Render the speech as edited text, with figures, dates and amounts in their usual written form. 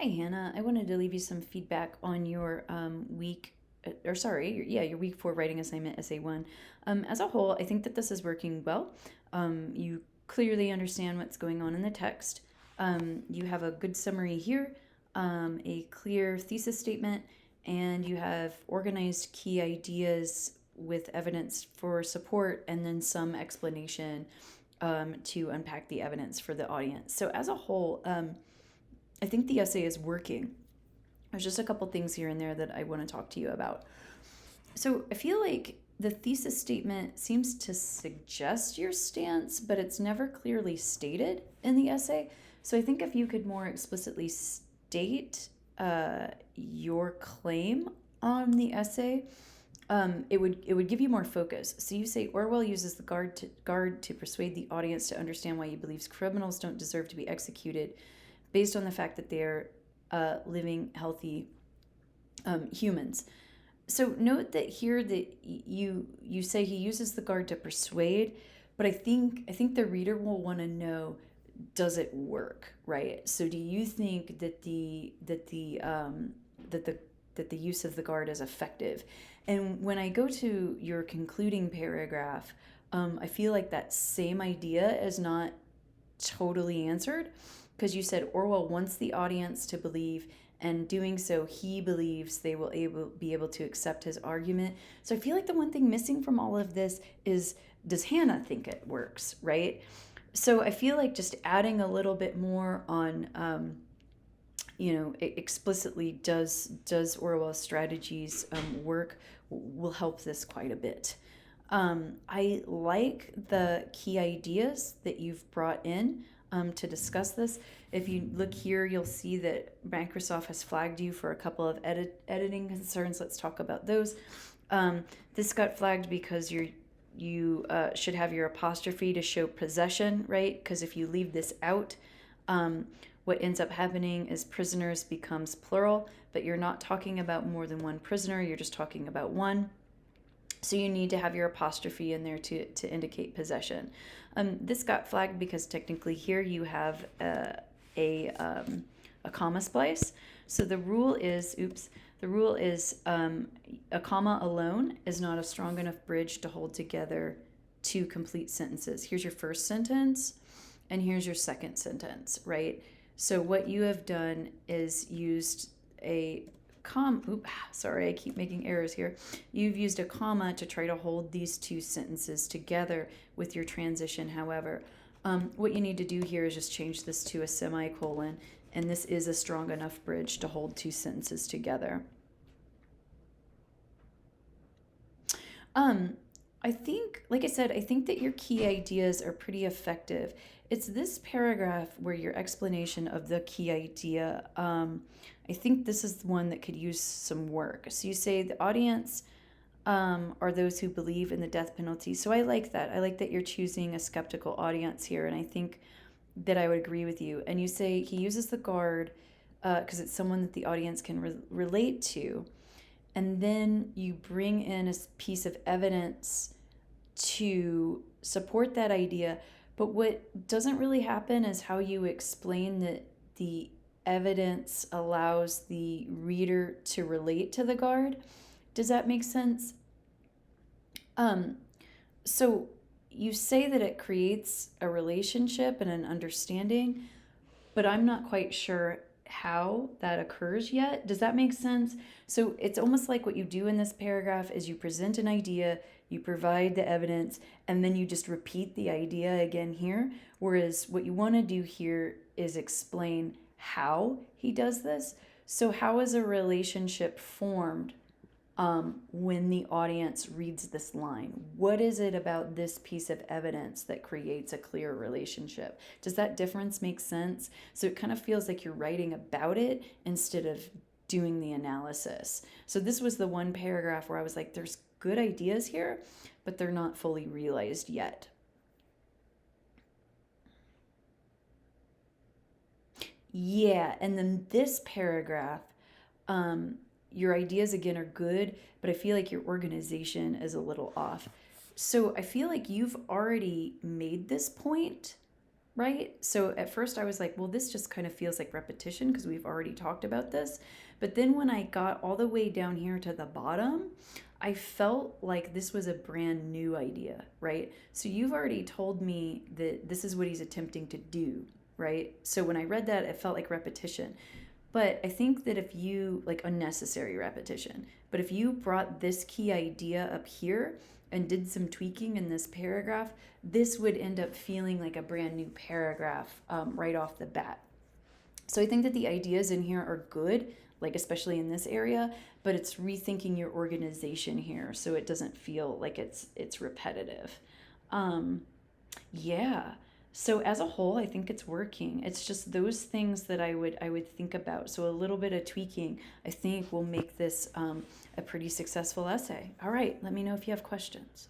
Hi, Hannah. I wanted to leave you some feedback on your your week four writing assignment, essay one. As a whole, I think that this is working well. You clearly understand what's going on in the text. You have a good summary here, a clear thesis statement, and you have organized key ideas with evidence for support and then some explanation to unpack the evidence for the audience. So, as a whole, I think the essay is working. There's just a couple things here and there that I want to talk to you about. So I feel like the thesis statement seems to suggest your stance, but it's never clearly stated in the essay. So I think if you could more explicitly state your claim on the essay, it would give you more focus. So you say Orwell uses the guard to persuade the audience to understand why he believes criminals don't deserve to be executed, based on the fact that they're living, healthy humans. So note that here that you say he uses the guard to persuade, but I think the reader will want to know, does it work, right? So do you think that the use of the guard is effective? And when I go to your concluding paragraph, I feel like that same idea is not totally answered, because you said Orwell wants the audience to believe, and doing so, he believes they will be able to accept his argument. So I feel like the one thing missing from all of this is, does Hannah think it works, right? So I feel like just adding a little bit more on, explicitly, does Orwell's strategies work, will help this quite a bit. I like the key ideas that you've brought in to discuss this. If you look here, you'll see that Microsoft has flagged you for a couple of editing concerns. Let's talk about those. This got flagged because you should have your apostrophe to show possession, right? Because if you leave this out, what ends up happening is prisoners becomes plural, but you're not talking about more than one prisoner, you're just talking about one. So you need to have your apostrophe in there to indicate possession. This got flagged because technically here you have a comma splice. So the rule is, a comma alone is not a strong enough bridge to hold together two complete sentences. Here's your first sentence, and here's your second sentence, right? So what you have done is used a sorry, I keep making errors here. You've used a comma to try to hold these two sentences together with your transition. However, what you need to do here is just change this to a semicolon, and this is a strong enough bridge to hold two sentences together. I think, like I said, I think that your key ideas are pretty effective. It's this paragraph where your explanation of the key idea, I think this is the one that could use some work. So you say the audience are those who believe in the death penalty. So I like that. I like that you're choosing a skeptical audience here, and I think that I would agree with you. And you say he uses the guard because it's someone that the audience can relate to. And then you bring in a piece of evidence to support that idea. But what doesn't really happen is how you explain that the evidence allows the reader to relate to the guard. Does that make sense? So you say that it creates a relationship and an understanding, but I'm not quite sure how that occurs yet. Does that make sense? So it's almost like what you do in this paragraph is you present an idea, you provide the evidence, and then you just repeat the idea again here. Whereas what you want to do here is explain how he does this. So, how is a relationship formed when the audience reads this line? What is it about this piece of evidence that creates a clear relationship? Does that difference make sense? So it kind of feels like you're writing about it instead of doing the analysis. So this was the one paragraph where I was like, there's good ideas here, but they're not fully realized yet. Yeah, and then this paragraph, your ideas again are good, but I feel like your organization is a little off. So I feel like you've already made this point, right? So at first I was like, well, this just kind of feels like repetition because we've already talked about this. But then when I got all the way down here to the bottom, I felt like this was a brand new idea, right? So you've already told me that this is what he's attempting to do, right? So when I read that, it felt like repetition. But I think that if you, like unnecessary repetition, but if you brought this key idea up here and did some tweaking in this paragraph, this would end up feeling like a brand new paragraph right off the bat. So I think that the ideas in here are good, like especially in this area, but it's rethinking your organization here so it doesn't feel like it's repetitive. Um, yeah. So as a whole, I think it's working. It's just those things that I would think about. So a little bit of tweaking, I think, will make this a pretty successful essay. All right, let me know if you have questions.